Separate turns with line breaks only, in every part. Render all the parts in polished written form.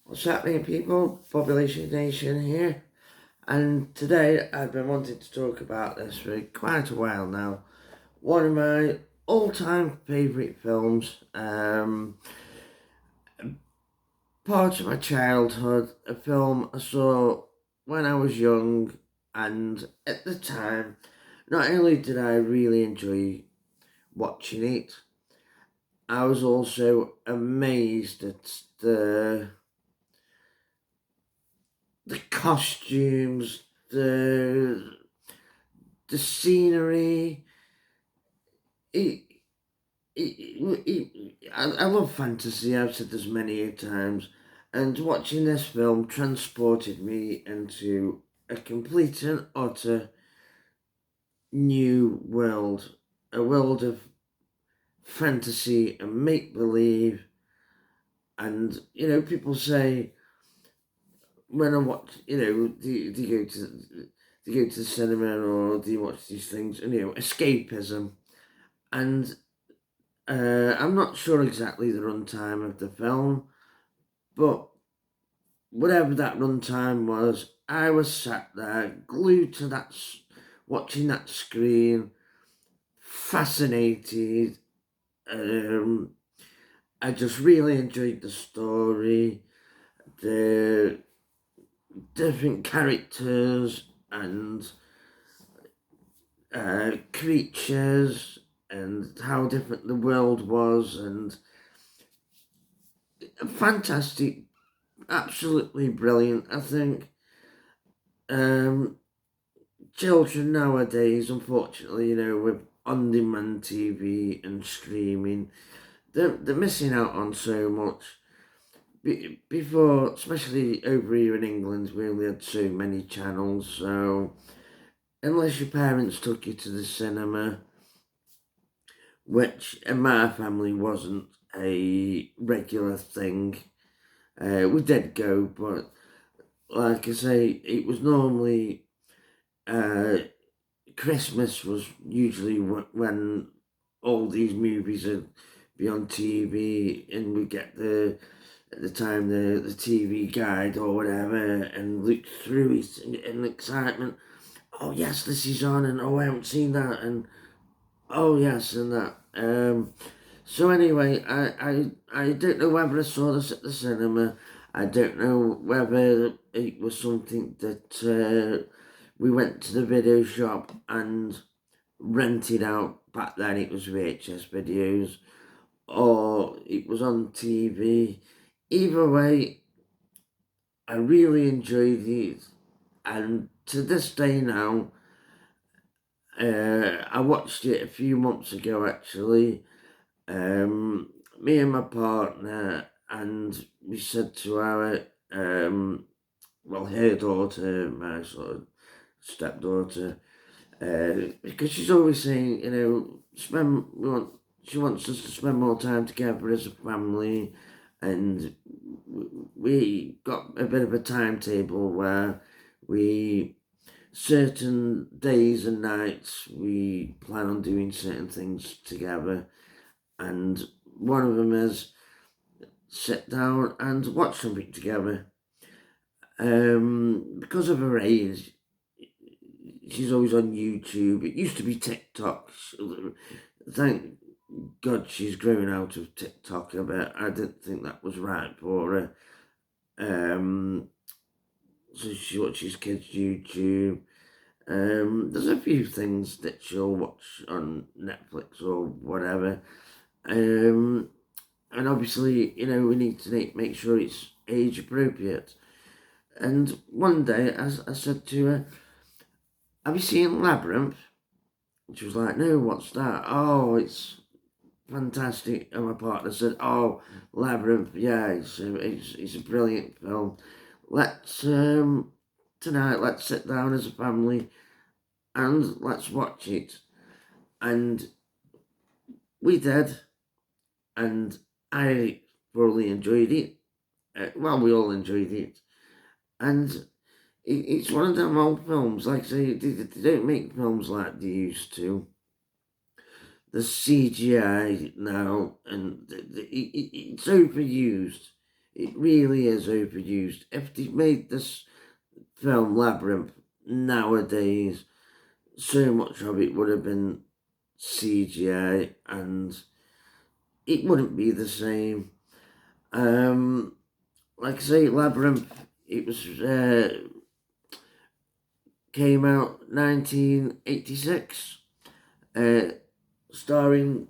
What's happening, people? Population Nation here, and today I've been wanting to talk about this for quite a while now. One of my all-time favourite films, part of my childhood, a film I saw when I was young, and at the time, not only did I really enjoy watching it, I was also amazed at the costumes, the scenery. It, I love fantasy. I've said this many times, and watching this film transported me into a complete and utter new world, a world of fantasy and make believe. And people say when I watch, do you go to the cinema or do you watch these things? And escapism. And I'm not sure exactly the runtime of the film, but whatever that runtime was, I was sat there glued to watching that screen, fascinated. Um, I just really enjoyed the story, the different characters and creatures, and how different the world was, and fantastic, absolutely brilliant. I think um, children nowadays, unfortunately, with on-demand TV and streaming, they're missing out on so much. Before, especially over here in England, we only had so many channels, so unless your parents took you to the cinema, which in my family wasn't a regular thing, we did go, but like I say, it was normally uh, Christmas was usually when all these movies would be on TV, and we get at the time the TV guide or whatever, and look through it in excitement. Oh yes, this is on, and oh I haven't seen that, and oh yes, and that. So anyway, I don't know whether I saw this at the cinema. I don't know whether it was something that we went to the video shop and rented out. Back then it was VHS videos, or it was on TV. Either way, I really enjoyed it, and to this day now, I watched it a few months ago actually. Me and my partner, and we said to our her daughter, my sort of stepdaughter, because she's always saying, she wants us to spend more time together as a family, and we got a bit of a timetable where we certain days and nights we plan on doing certain things together, and one of them is sit down and watch something together. Because of her age, she's always on YouTube. It used to be TikTok. Thank God she's growing out of TikTok a bit. I didn't think that was right for her. So she watches kids' YouTube. There's a few things that she'll watch on Netflix or whatever. Um, and obviously, we need to make sure it's age appropriate. And one day, I said to her, "Have you seen Labyrinth?" And she was like, "No, what's that?" "Oh, it's fantastic." And my partner said, "Oh, Labyrinth, yeah, it's a brilliant film. Let's tonight, let's sit down as a family and let's watch it." And we did, and I thoroughly enjoyed it. Well, we all enjoyed it, and it's one of them old films. Like I say, they don't make films like they used to. The CGI now, and it's overused. It really is overused. If they made this film Labyrinth nowadays, so much of it would have been CGI and it wouldn't be the same. Like I say, Labyrinth, it was came out 1986, starring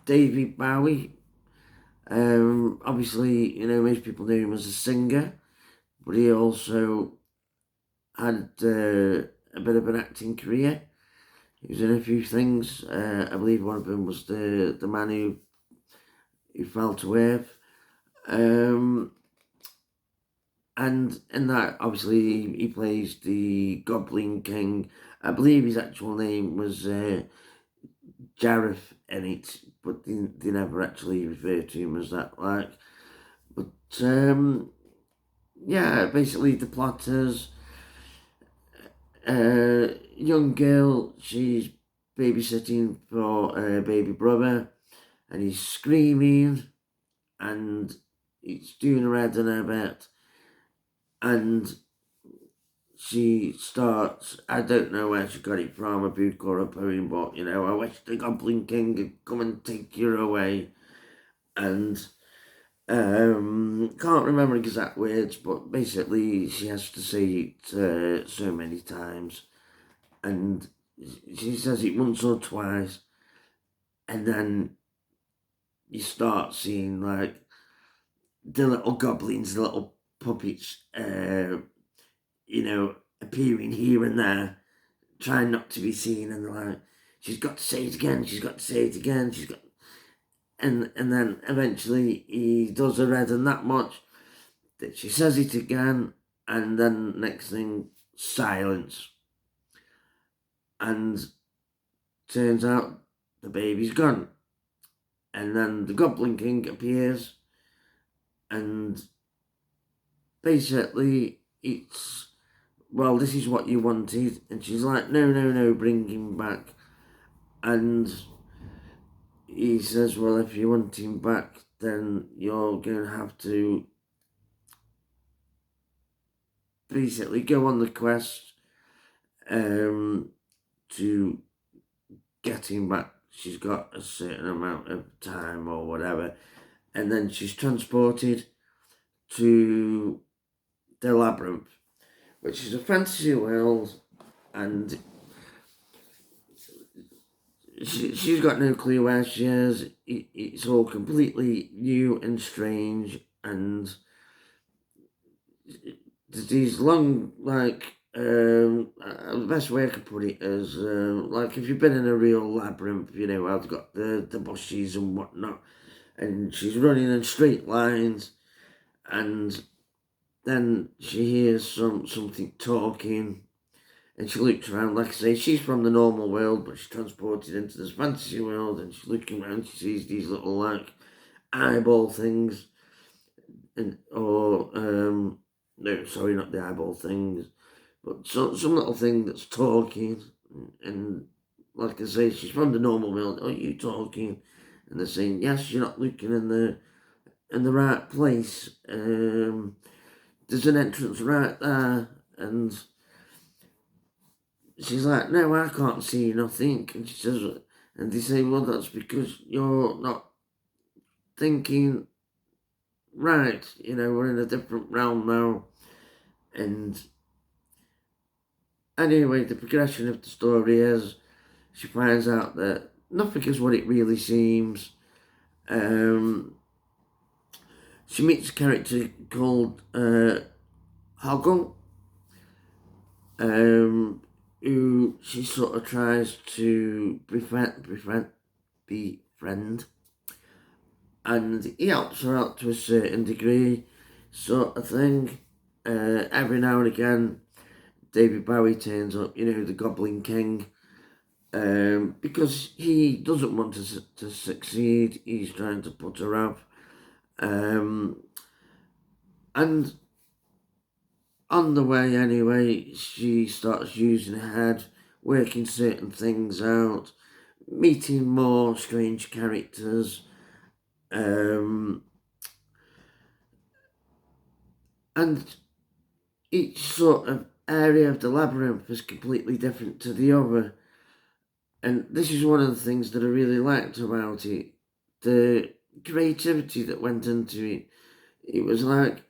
David Bowie. Obviously, most people knew him as a singer, but he also had a bit of an acting career. He was in a few things. I believe one of them was the man who fell to earth. And in that, obviously, he plays the Goblin King. I believe his actual name was Jareth in it, but they never actually refer to him as that. But yeah, basically the plot is a young girl. She's babysitting for her baby brother, and he's screaming, and it's doing her head in her bed, and she starts, I don't know where she got it from, a book or a poem, but I wish the Goblin King could come and take you away. And can't remember exact words, but basically she has to say it so many times, and she says it once or twice, and then you start seeing like the little goblins, the little puppets, appearing here and there, trying not to be seen, and they're like, she's got to say it again, she's got to say it again, she's got, and then eventually he does her head and that much that she says it again, and then next thing, silence, and turns out the baby's gone, and then the Goblin King appears, and basically it's, well, this is what you wanted, and she's like, no, no, no, bring him back. And he says, well, if you want him back, then you're going to have to basically go on the quest to get him back. She's got a certain amount of time or whatever, and then she's transported to the Labyrinth, which is a fantasy world, and she's got no clue where she is. It's all completely new and strange, and these long, the best way I could put it is, like if you've been in a real labyrinth, how they've got the bushes and whatnot, and she's running in straight lines, and then she hears something talking, and she looks around. Like I say, she's from the normal world, but she's transported into this fantasy world, and she's looking around, she sees these little, eyeball things, no, sorry, not the eyeball things, but some little thing that's talking, and like I say, she's from the normal world. Are you talking? And they're saying, yes, you're not looking in the right place. There's an entrance right there, and she's like, no, I can't see nothing. And she says, and they say, well, that's because you're not thinking right. We're in a different realm now. And anyway, the progression of the story is she finds out that nothing is what it really seems. She meets a character called Hoggle, who she sort of tries to befriend, and he helps her out to a certain degree, sort of thing. Every now and again, David Bowie turns up, the Goblin King, because he doesn't want to succeed. He's trying to put her off, and on the way anyway, she starts using her head, working certain things out, meeting more strange characters, and each sort of area of the labyrinth is completely different to the other. And this is one of the things that I really liked about it. The creativity that went into it. It was like,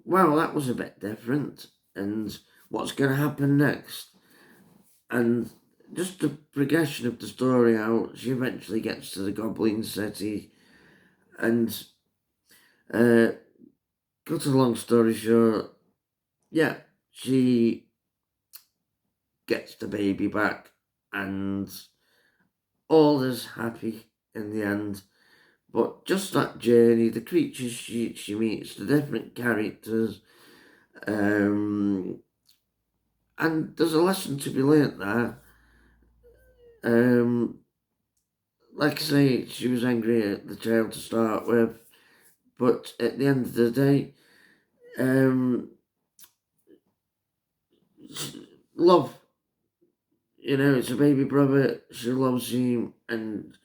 wow, that was a bit different. And what's going to happen next? And just the progression of the story, how she eventually gets to the Goblin City. And cut a long story short, yeah, she gets the baby back, and all is happy in the end. But just that journey, the creatures she meets, the different characters, um, and there's a lesson to be learnt there. Um, like I say, she was angry at the child to start with, but at the end of the day, um, love, it's a baby brother, she loves him, and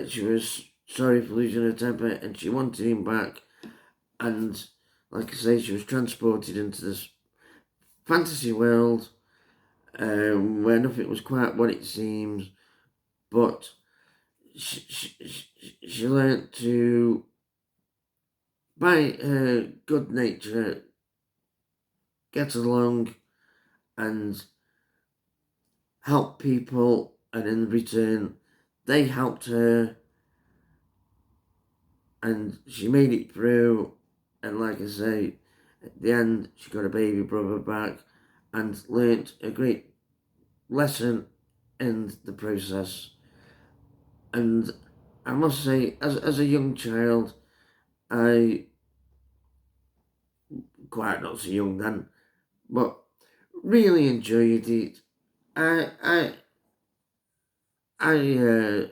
she was sorry for losing her temper, and she wanted him back, and like I say, she was transported into this fantasy world where nothing was quite what it seems, but she learned to, by her good nature, get along and help people, and in return, they helped her, and she made it through. And like I say, at the end, she got a baby brother back and learnt a great lesson in the process. And I must say, as a young child, I, quite not so young then, but really enjoyed it. I I I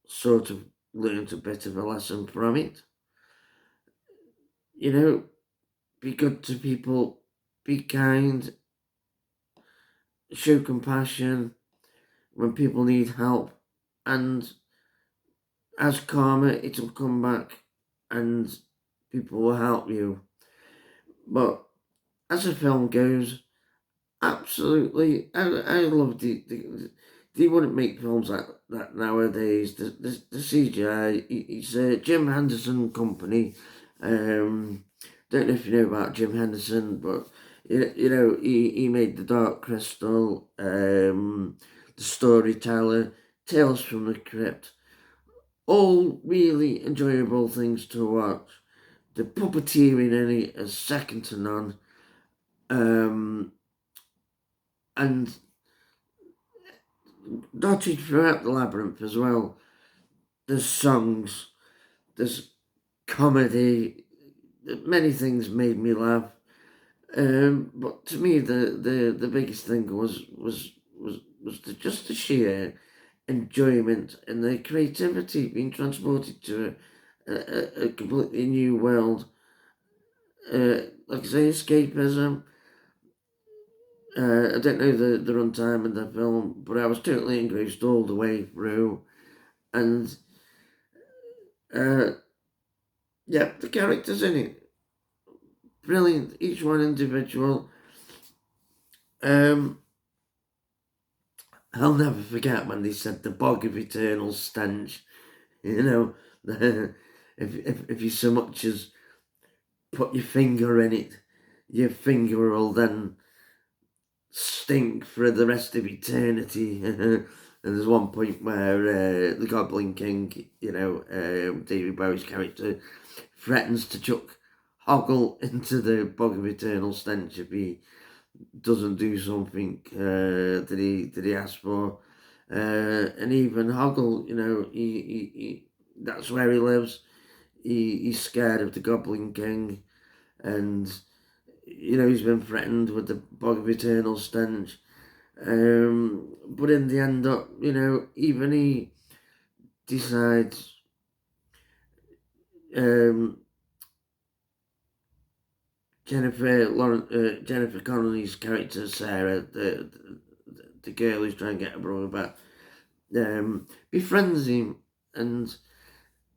sort of learned a bit of a lesson from it. You know, be good to people, be kind, show compassion when people need help, and as karma, it'll come back, and people will help you. But as the film goes, absolutely, I loved it. They wouldn't make films like that nowadays. The CGI, it's a Jim Henderson company. Don't know if you know about Jim Henderson, but he made The Dark Crystal, The Storyteller, Tales from the Crypt. All really enjoyable things to watch. The puppeteering in it is second to none. Um, and dotted throughout the labyrinth as well. There's songs, there's comedy, many things made me laugh. But to me, the biggest thing was just the sheer enjoyment and the creativity being transported to a completely new world. Like I say, escapism. I don't know the runtime of the film, but I was totally engrossed all the way through. And yeah, the characters in it, brilliant, each one individual. Um, I'll never forget when they said the bog of eternal stench. You know, if you so much as put your finger in it, your finger will then stink for the rest of eternity. And there's one point where the Goblin King, David Bowie's character, threatens to chuck Hoggle into the bog of eternal stench if he doesn't do something that he asked for. And even Hoggle, he that's where he lives. He's scared of the Goblin King, and he's been threatened with the bog of eternal stench. But in the end up, even he decides um, Jennifer Connelly's character Sarah, the girl who's trying to get her brother back, befriends him, and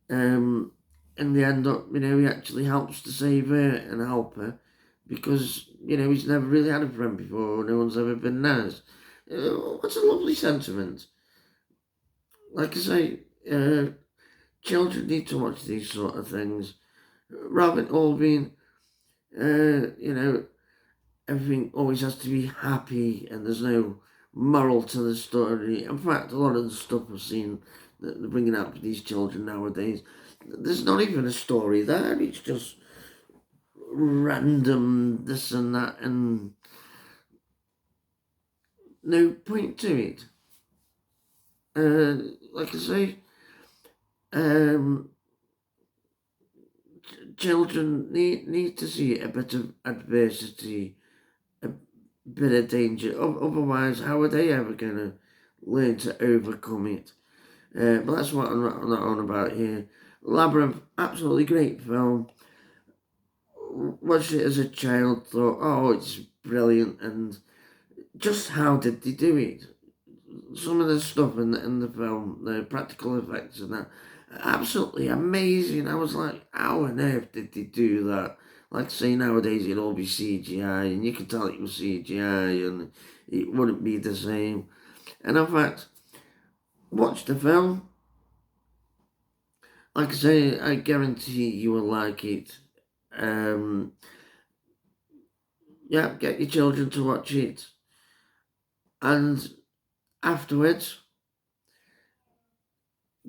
um, in the end up, he actually helps to save her and help her because, he's never really had a friend before, no one's ever been nice. What's a lovely sentiment. Like I say, children need to watch these sort of things rather than all being, everything always has to be happy and there's no moral to the story. In fact, a lot of the stuff I've seen that they're bringing out for these children nowadays, there's not even a story there. It's just random this and that and no point to it. Like I say, um, children need to see a bit of adversity, a bit of danger. Otherwise, how are they ever going to learn to overcome it? But that's what I'm not on about here. Labyrinth, absolutely great film. Watched it as a child, thought, oh, it's brilliant, and just how did they do it? Some of the stuff in the film, the practical effects and that, absolutely amazing. I was like, how on earth did they do that? Like say nowadays it'd all be CGI, and you could tell it was CGI, and it wouldn't be the same. And in fact, watch the film. Like I say, I guarantee you will like it. Um, yeah, get your children to watch it, and afterwards,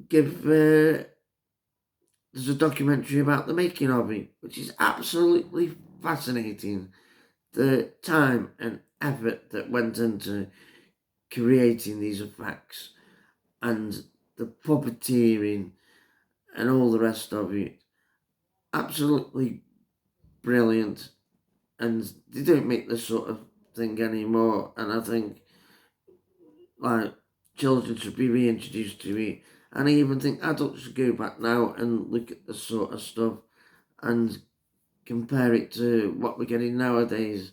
give. There's a documentary about the making of it, which is absolutely fascinating. The time and effort that went into creating these effects and the puppeteering and all the rest of it. Absolutely brilliant. And they don't make this sort of thing anymore. And I think, like, children should be reintroduced to it. And I even think adults should go back now and look at this sort of stuff and compare it to what we're getting nowadays.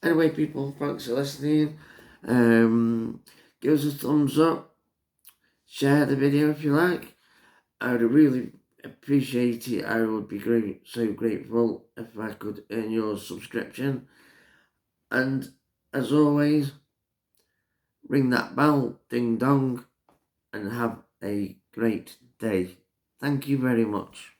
Anyway, people, thanks for listening. Give us a thumbs up. Share the video if you like. I would really appreciate it. I would be so grateful if I could earn your subscription. And as always, ring that bell, ding dong, and have a great day. Thank you very much.